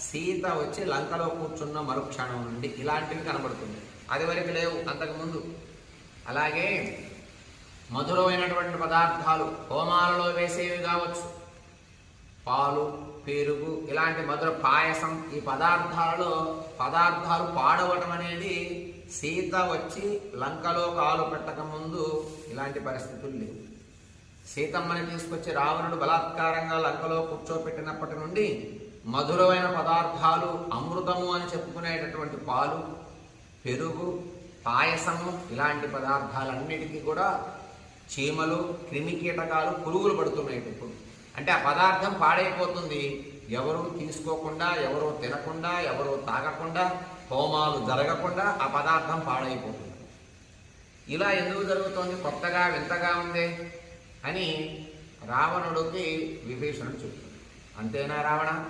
సీత వచ్చి లంకలో కూర్చున్న మరుక్షణం నుండి ఇలాంటివి కనబడుతుంది. అది వరకు లేవు అంతకుముందు. అలాగే మధురమైనటువంటి పదార్థాలు హోమాలలో వేసేవి కావచ్చు, పాలు, పెరుగు, ఇలాంటి మధుర పాయసం, ఈ పదార్థాలు పాడవటం అనేది సీత వచ్చి లంకలో కాలు పెట్టకముందు ఇలాంటి పరిస్థితులు లేవు. సీతమ్మని తీసుకొచ్చి రావణుడు బలాత్కారంగా లంకలో కూర్చోపెట్టినప్పటి నుండి మధురమైన పదార్థాలు, అమృతము అని చెప్పుకునేటటువంటి పాలు, పెరుగు, పాయసము, ఇలాంటి పదార్థాలన్నిటికీ కూడా చీమలు, క్రిమికీటకాలు, పురుగులు పడుతున్నాయి ఇప్పుడు. అంటే ఆ పదార్థం పాడైపోతుంది. ఎవరు తీసుకోకుండా, ఎవరో తినకుండా, ఎవరో తాగకుండా, హోమాలు జరగకుండా ఆ పదార్థం పాడైపోతుంది. ఇలా ఎందుకు జరుగుతోంది? కొత్తగా వింతగా ఉంది అని రావణుడికి విభీషణుడు చెప్తాడు. అంతేనా రావణ?